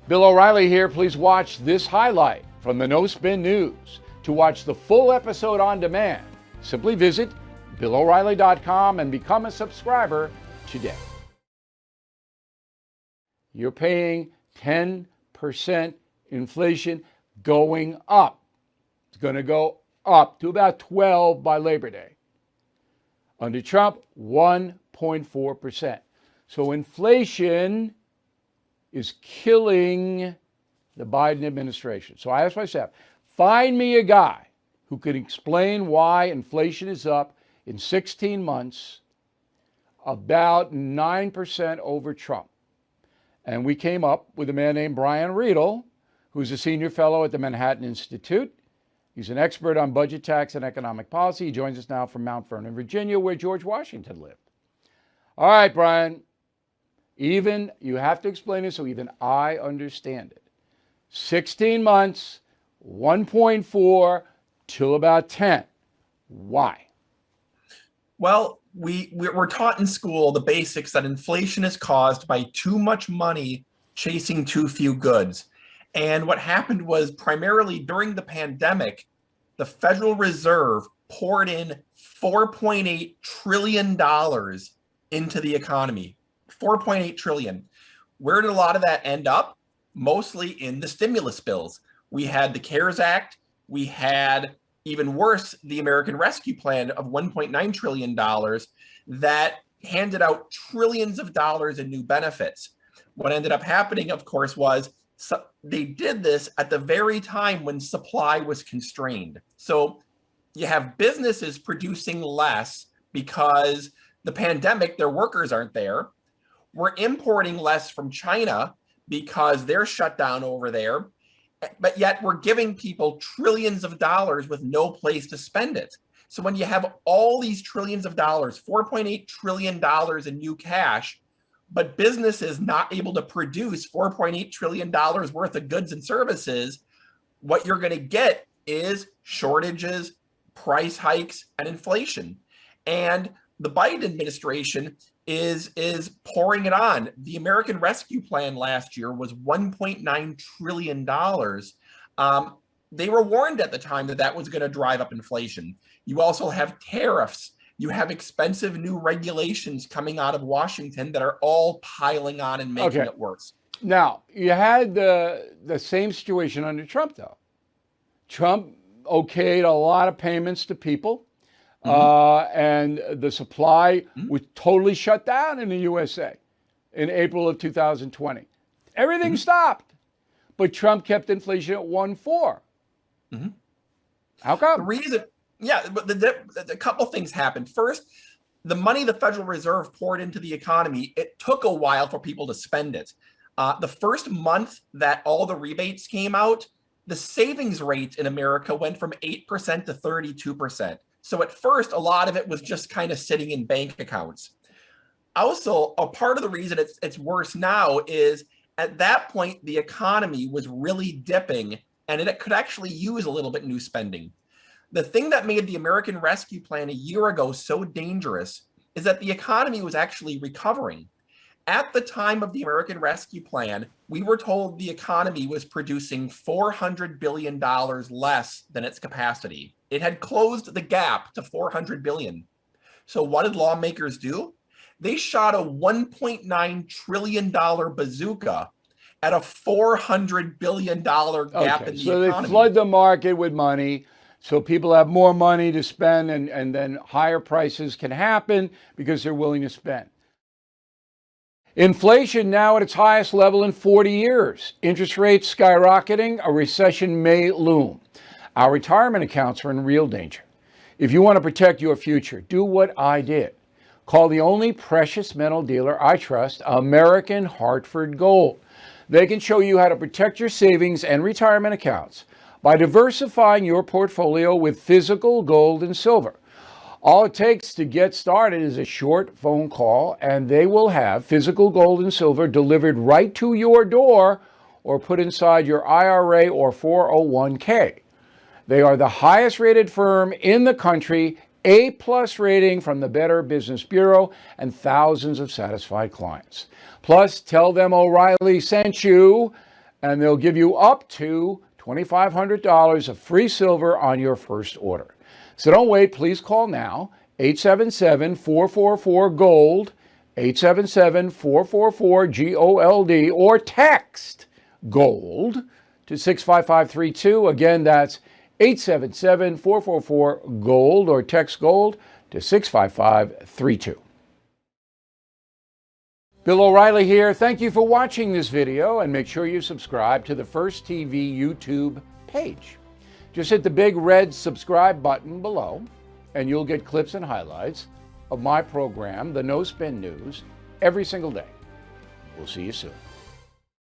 Bill O'Reilly here. Please watch this highlight from the No Spin News. To watch the full episode on demand, simply visit BillO'Reilly.com and become a subscriber today. You're paying 10% inflation going up. It's going to go up to about 12 by Labor Day. Under Trump, 1.4%. So inflation is killing the Biden administration. So I asked myself, find me a guy who can explain why inflation is up in 16 months about 9% over Trump. And we came up with a man named Brian Riedl, who's a senior fellow at the Manhattan Institute. He's an expert on budget, tax, and economic policy. He joins us now from Mount Vernon, Virginia, where George Washington lived. All right, Brian. You have to explain it so even I understand it. 16 months, 1.4 till about 10. Why? Well, we're taught in school the basics that inflation is caused by too much money chasing too few goods. And what happened was primarily during the pandemic, the Federal Reserve poured in $4.8 trillion into the economy. 4.8 trillion. Where did a lot of that end up? Mostly in the stimulus bills. We had the CARES Act. We had, even worse, the American Rescue Plan of $1.9 trillion that handed out trillions of dollars in new benefits. What ended up happening, of course, was they did this at the very time when supply was constrained. So you have businesses producing less because the pandemic, their workers aren't there. We're importing less from China because they're shut down over there, but yet we're giving people trillions of dollars with no place to spend it. So when you have all these trillions of dollars, $4.8 trillion in new cash, but businesses not able to produce $4.8 trillion worth of goods and services, what you're going to get is shortages, price hikes, and inflation. And the Biden administration is pouring it on. The American Rescue Plan last year was $1.9 trillion. They were warned at the time that that was going to drive up inflation. You also have tariffs. You have expensive new regulations coming out of Washington that are all piling on and making it worse. Now, you had the same situation under Trump, though. Trump okayed a lot of payments to people. And the supply was totally shut down in the USA in April of 2020. Everything stopped, but Trump kept inflation at 1.4. How come? The reason, but a couple things happened. First, the money the Federal Reserve poured into the economy, it took a while for people to spend it. The first month that all the rebates came out, the savings rate in America went from 8% to 32%. So at first, a lot of it was just kind of sitting in bank accounts. Also, a part of the reason it's worse now is at that point, the economy was really dipping and it could actually use a little bit new spending. The thing that made the American Rescue Plan a year ago so dangerous is that the economy was actually recovering. At the time of the American Rescue Plan, we were told the economy was producing $400 billion less than its capacity. It had closed the gap to $400 billion. So what did lawmakers do? They shot a $1.9 trillion bazooka at a $400 billion gap in the economy. So they flood the market with money so people have more money to spend and then higher prices can happen because they're willing to spend. Inflation now at its highest level in 40 years. Interest rates skyrocketing. A recession may loom. Our retirement accounts are in real danger. If you want to protect your future, do what I did. Call the only precious metal dealer I trust, American Hartford Gold. They can show you how to protect your savings and retirement accounts by diversifying your portfolio with physical gold and silver. All it takes to get started is a short phone call, and they will have physical gold and silver delivered right to your door or put inside your IRA or 401k. They are the highest rated firm in the country, A+ rating from the Better Business Bureau, and thousands of satisfied clients. Plus, tell them O'Reilly sent you, and they'll give you up to $2,500 of free silver on your first order. So don't wait, please call now, 877-444-GOLD, 877-444-GOLD, or text GOLD to 65532. Again, that's 877-444-GOLD, or text GOLD to 65532. Bill O'Reilly here. Thank you for watching this video, and make sure you subscribe to the First TV YouTube page. Just hit the big red subscribe button below, and you'll get clips and highlights of my program, The No Spin News, every single day. We'll see you soon.